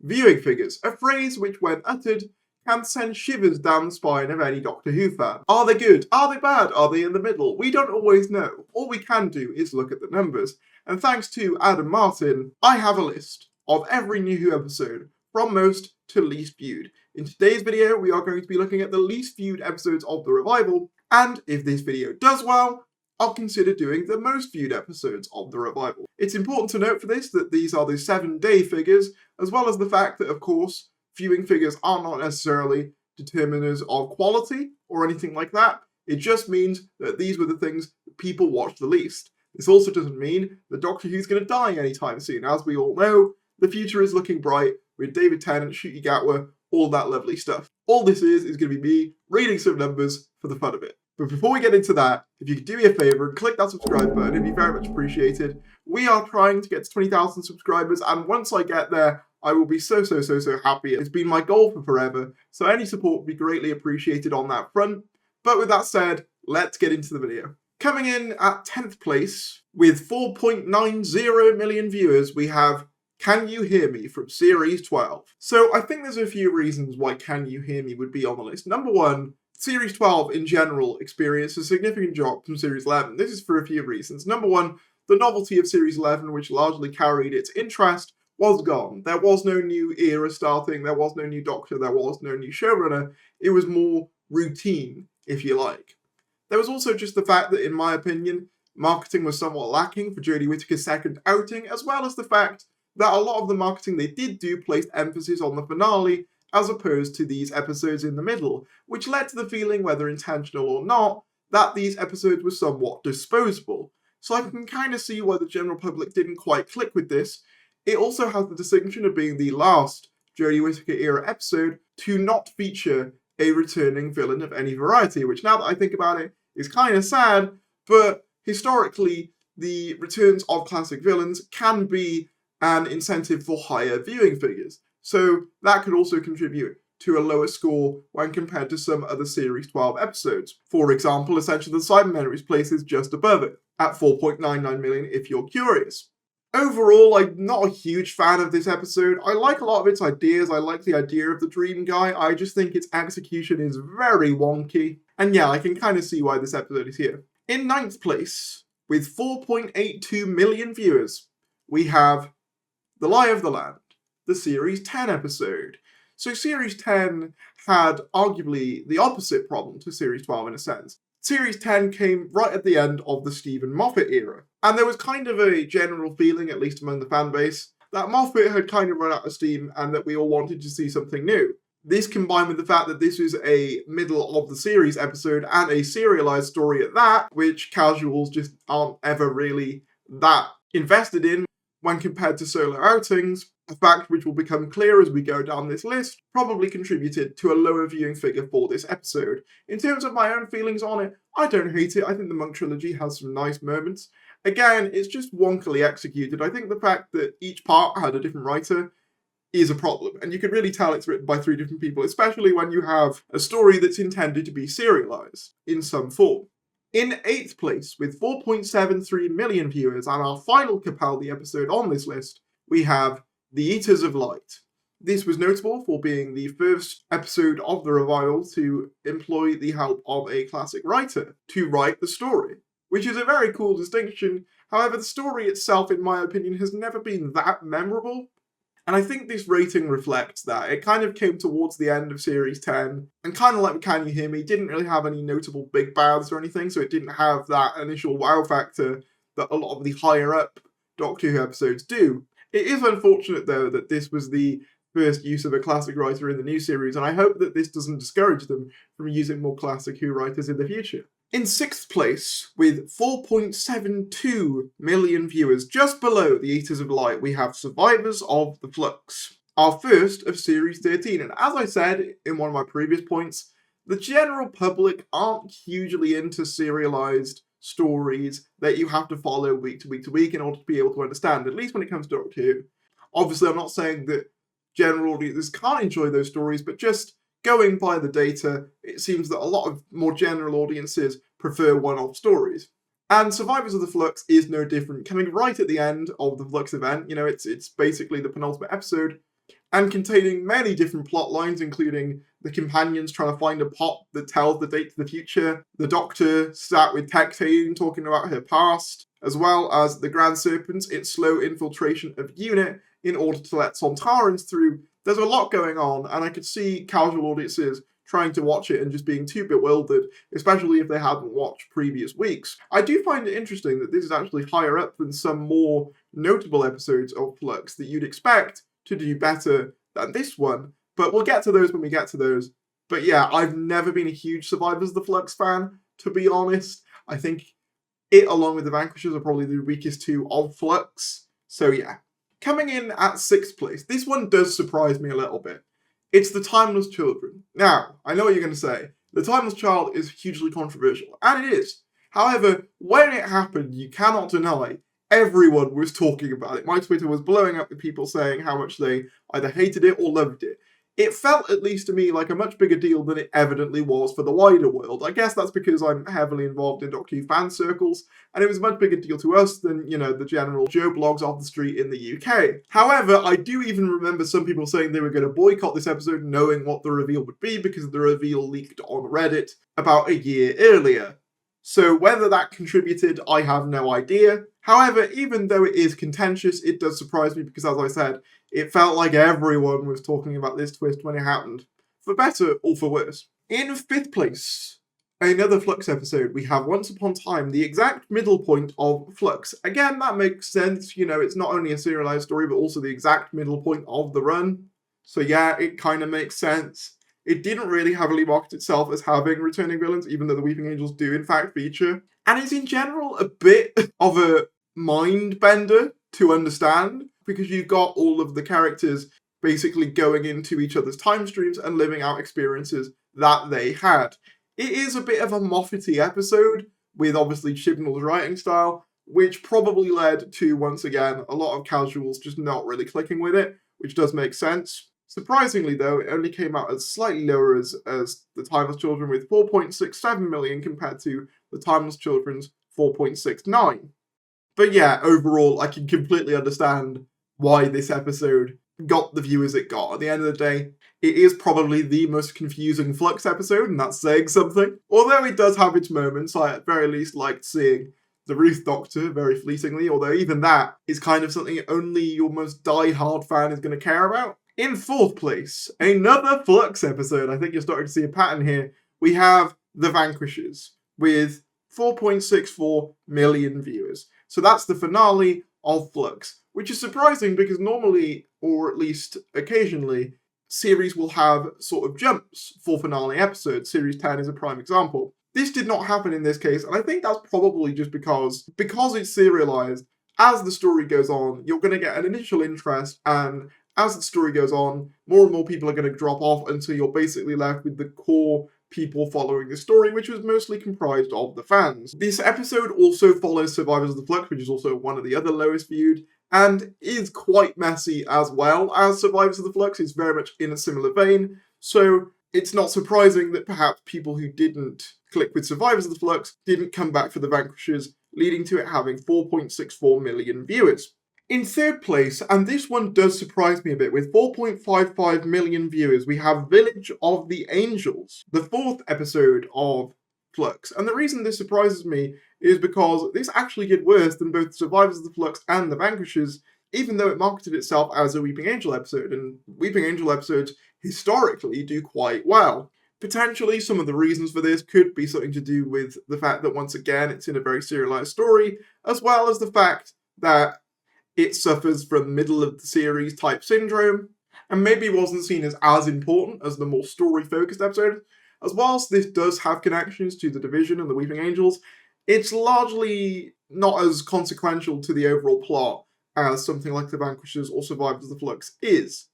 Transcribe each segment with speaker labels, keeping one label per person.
Speaker 1: Viewing figures, a phrase which when uttered can send shivers down the spine of any Doctor Who fan. Are they good? Are they bad? Are they in the middle? We don't always know. All we can do is look at the numbers. And thanks to Adam Martin, I have a list of every New Who episode, from most to least viewed. In today's video, we are going to be looking at the least viewed episodes of the revival, and if this video does well, I'll consider doing the most viewed episodes of the revival. It's important to note for this that these are the 7-day figures, as well as the fact that, of course, viewing figures are not necessarily determiners of quality or anything like that. It just means that these were the things that people watched the least. This also doesn't mean that Doctor Who's going to die anytime soon. As we all know, the future is looking bright with David Tennant, Ncuti Gatwa, all that lovely stuff. All this is going to be me reading some numbers for the fun of it. But before we get into that, if you could do me a favour and click that subscribe button, it'd be very much appreciated. We are trying to get to 20,000 subscribers, and once I get there, I will be so happy. It's been my goal for forever, so any support would be greatly appreciated on that front. But with that said, let's get into the video. Coming in at 10th place, with 4.90 million viewers, we have Can You Hear Me from Series 12. So I think there's a few reasons why Can You Hear Me would be on the list. Number one, Series 12 in general experienced a significant drop from Series 11. This is for a few reasons. Number one, the novelty of Series 11, which largely carried its interest, was gone. There was no new era starting, there was no new Doctor, there was no new showrunner. It was more routine, if you like. There was also just the fact that, in my opinion, marketing was somewhat lacking for Jodie Whittaker's second outing, as well as the fact that a lot of the marketing they did do placed emphasis on the finale, as opposed to these episodes in the middle, which led to the feeling, whether intentional or not, that these episodes were somewhat disposable. So I can kind of see why the general public didn't quite click with this. It also has the distinction of being the last Jodie Whittaker era episode to not feature a returning villain of any variety, which now that I think about it is kind of sad, but historically the returns of classic villains can be an incentive for higher viewing figures. So that could also contribute to a lower score when compared to some other Series 12 episodes. For example, Essential the Cybermen places just above it, at 4.99 million if you're curious. Overall, I'm not a huge fan of this episode. I like a lot of its ideas. I like the idea of the Dream Guy. I just think its execution is very wonky. And yeah, I can kind of see why this episode is here. In 9th place, with 4.82 million viewers, we have The Lie of the Land, the Series 10 episode. So Series 10 had arguably the opposite problem to Series 12 in a sense. Series 10 came right at the end of the Stephen Moffat era, and there was kind of a general feeling, at least among the fan base, that Moffat had kind of run out of steam and that we all wanted to see something new. This combined with the fact that this was a middle of the series episode and a serialized story at that, which casuals just aren't ever really that invested in when compared to solo outings, a fact which will become clear as we go down this list, probably contributed to a lower viewing figure for this episode. In terms of my own feelings on it, I don't hate it. I think the Monk trilogy has some nice moments. Again, it's just wonkily executed. I think the fact that each part had a different writer is a problem, and you can really tell it's written by 3 different people, especially when you have a story that's intended to be serialized in some form. In 8th place, with 4.73 million viewers, and our final Capaldi episode on this list, we have The Eaters of Light. This was notable for being the first episode of the revival to employ the help of a classic writer to write the story, which is a very cool distinction. However, the story itself, in my opinion, has never been that memorable. And I think this rating reflects that. It kind of came towards the end of Series 10, and kind of like Can You Hear Me, didn't really have any notable big baths or anything, so it didn't have that initial wow factor that a lot of the higher up Doctor Who episodes do. It is unfortunate, though, that this was the first use of a classic writer in the new series, and I hope that this doesn't discourage them from using more classic Who writers in the future. In 6th place, with 4.72 million viewers, just below The Eaters of Light, we have Survivors of the Flux, our first of Series 13. And as I said in one of my previous points, the general public aren't hugely into serialized stories that you have to follow week to week to week in order to be able to understand, at least when it comes to Doctor Who. Obviously, I'm not saying that general audiences can't enjoy those stories, but just going by the data, it seems that a lot of more general audiences prefer one-off stories. And Survivors of the Flux is no different, coming right at the end of the Flux event. You know, it's basically the penultimate episode, and containing many different plot lines, including the companions trying to find a pot that tells the date to the future, the Doctor sat with Tectane talking about her past, as well as the Grand Serpent's its slow infiltration of UNIT in order to let Sontarans through. There's a lot going on, and I could see casual audiences trying to watch it and just being too bewildered, especially if they hadn't watched previous weeks. I do find it interesting that this is actually higher up than some more notable episodes of Flux that you'd expect to do better than this one, but we'll get to those when we get to those. But yeah, I've never been a huge Survivors of the Flux fan, to be honest. I think it, along with the Vanquishers, are probably the weakest two of Flux. So yeah. Coming in at 6th place, this one does surprise me a little bit. It's The Timeless Children. Now, I know what you're going to say. The Timeless Child is hugely controversial, and it is. However, when it happened, you cannot deny everyone was talking about it. My Twitter was blowing up with people saying how much they either hated it or loved it. It felt, at least to me, like a much bigger deal than it evidently was for the wider world. I guess that's because I'm heavily involved in Doctor Who fan circles, and it was a much bigger deal to us than, the general Joe blogs off the street in the UK. However, I do even remember some people saying they were going to boycott this episode knowing what the reveal would be because the reveal leaked on Reddit about a year earlier. So whether that contributed, I have no idea. However, even though it is contentious, it does surprise me because, as I said, it felt like everyone was talking about this twist when it happened. For better or for worse. In 5th place, another Flux episode, we have Once Upon a Time, the exact middle point of Flux. Again, that makes sense. It's not only a serialized story, but also the exact middle point of the run. So yeah, it kind of makes sense. It didn't really heavily market itself as having returning villains, even though the Weeping Angels do in fact feature. And it's in general a bit of a mind bender to understand, because you've got all of the characters basically going into each other's time streams and living out experiences that they had. It is a bit of a Moffat-y episode, with obviously Chibnall's writing style, which probably led to, once again, a lot of casuals just not really clicking with it, which does make sense. Surprisingly, though, it only came out as slightly lower as The Timeless Children, with 4.67 million compared to The Timeless Children's 4.69. But yeah, overall, I can completely understand why this episode got the viewers it got. At the end of the day, it is probably the most confusing Flux episode, and that's saying something. Although it does have its moments, I at very least liked seeing the Ruth Doctor very fleetingly, although even that is kind of something only your most die-hard fan is going to care about. In 4th place, another Flux episode. I think you're starting to see a pattern here. We have The Vanquishers, with 4.64 million viewers. So that's the finale of Flux, which is surprising because normally, or at least occasionally, series will have sort of jumps for finale episodes. Series 10 is a prime example. This did not happen in this case, and I think that's probably just because it's serialized. As the story goes on, you're going to get an initial interest, and as the story goes on, more and more people are going to drop off until you're basically left with the core people following the story, which was mostly comprised of the fans. This episode also follows Survivors of the Flux, which is also one of the other lowest viewed, and is quite messy as well as Survivors of the Flux. It's very much in a similar vein, so it's not surprising that perhaps people who didn't click with Survivors of the Flux didn't come back for The Vanquishers, leading to it having 4.64 million viewers. In 3rd place, and this one does surprise me a bit, with 4.55 million viewers, we have Village of the Angels, the 4th episode of Flux. And the reason this surprises me is because this actually did worse than both Survivors of the Flux and The Vanquishers, even though it marketed itself as a Weeping Angel episode, and Weeping Angel episodes historically do quite well. Potentially, some of the reasons for this could be something to do with the fact that, once again, it's in a very serialized story, as well as the fact that it suffers from middle of the series type syndrome, and maybe wasn't seen as important as the more story-focused episode. As whilst this does have connections to The Division and the Weeping Angels, it's largely not as consequential to the overall plot as something like The Vanquishers or Survivors of the Flux is.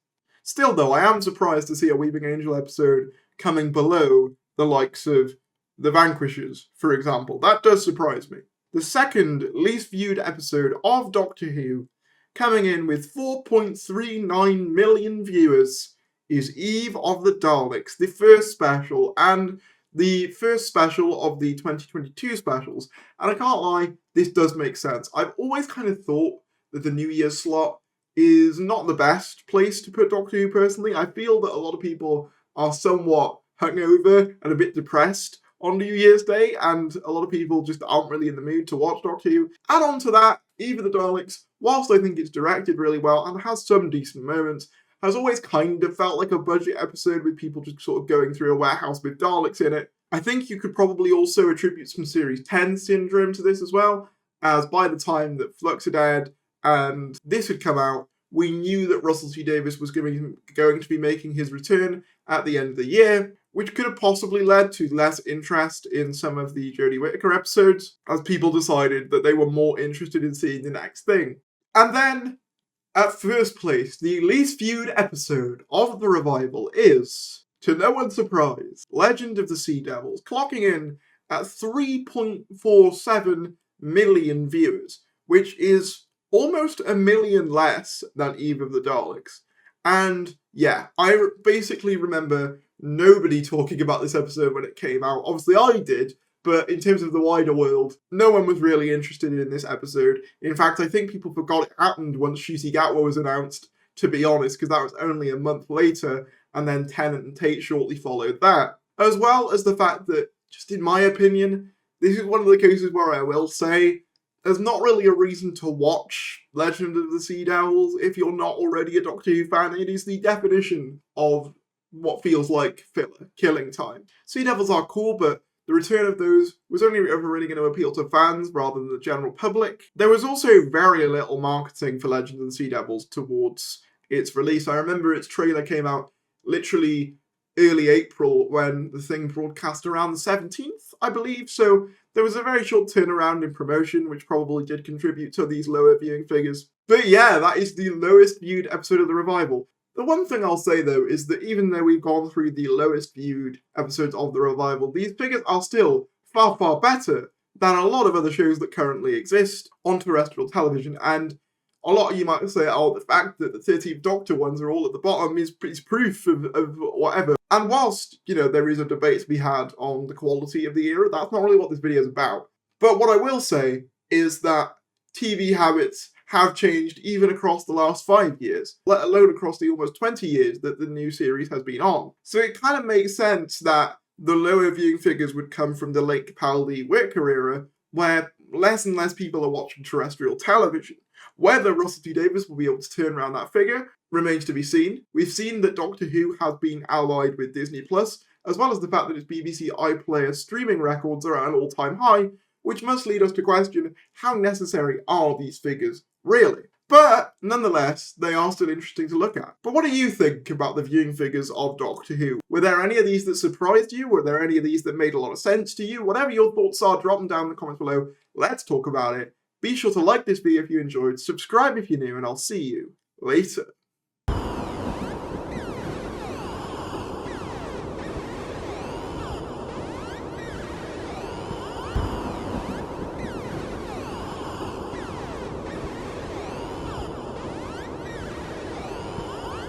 Speaker 1: Still, though, I am surprised to see a Weeping Angel episode coming below the likes of The Vanquishers, for example. That does surprise me. The second least viewed episode of Doctor Who, coming in with 4.39 million viewers, is Eve of the Daleks, the first special, and the first special of the 2022 specials. And I can't lie, this does make sense. I've always kind of thought that the New Year's slot is not the best place to put Doctor Who personally. I feel that a lot of people are somewhat hungover and a bit depressed on New Year's Day, and a lot of people just aren't really in the mood to watch Doctor Who. Add on to that, Eve of the Daleks, whilst I think it's directed really well and has some decent moments, has always kind of felt like a budget episode with people just sort of going through a warehouse with Daleks in it. I think you could probably also attribute some Series 10 syndrome to this as well, as by the time that Flux had aired and this had come out, we knew that Russell T Davies was going to be making his return at the end of the year, which could have possibly led to less interest in some of the Jodie Whittaker episodes, as people decided that they were more interested in seeing the next thing. And then, at first place, the least viewed episode of the revival is, to no one's surprise, Legend of the Sea Devils, clocking in at 3.47 million viewers, which is almost 1 million less than Eve of the Daleks. And yeah, I basically remember nobody talking about this episode when it came out. Obviously I did, but in terms of the wider world, no one was really interested in this episode. In fact, I think people forgot it happened once Shusi Gatwa was announced, to be honest, because that was only a month later, and then Tennant and Tate shortly followed that. As well as the fact that, just in my opinion, this is one of the cases where I will say there's not really a reason to watch Legend of the Sea Devils if you're not already a Doctor Who fan. It is the definition of what feels like filler, killing time. Sea Devils are cool, but the return of those was only ever really going to appeal to fans rather than the general public. There was also very little marketing for Legend of the Sea Devils towards its release. I remember its trailer came out literally early April when the thing broadcast around the 17th, I believe. So there was a very short turnaround in promotion, which probably did contribute to these lower viewing figures. But yeah, that is the lowest viewed episode of the revival. The one thing I'll say, though, is that even though we've gone through the lowest viewed episodes of the revival, these figures are still far, far better than a lot of other shows that currently exist on terrestrial television. And a lot of you might say, oh, the fact that the 13th Doctor ones are all at the bottom is proof of whatever. And whilst, there is a debate to be had on the quality of the era, that's not really what this video is about. But what I will say is that TV habits have changed even across the last 5 years, let alone across the almost 20 years that the new series has been on. So it kind of makes sense that the lower viewing figures would come from the late Capaldi-Whittaker era, where less and less people are watching terrestrial television. Whether Russell T Davies will be able to turn around that figure remains to be seen. We've seen that Doctor Who has been allied with Disney+, as well as the fact that its BBC iPlayer streaming records are at an all-time high, which must lead us to question how necessary are these figures really? But nonetheless, they are still interesting to look at. But what do you think about the viewing figures of Doctor Who? Were there any of these that surprised you? Were there any of these that made a lot of sense to you? Whatever your thoughts are, drop them down in the comments below. Let's talk about it. Be sure to like this video if you enjoyed, subscribe if you're new, and I'll see you later.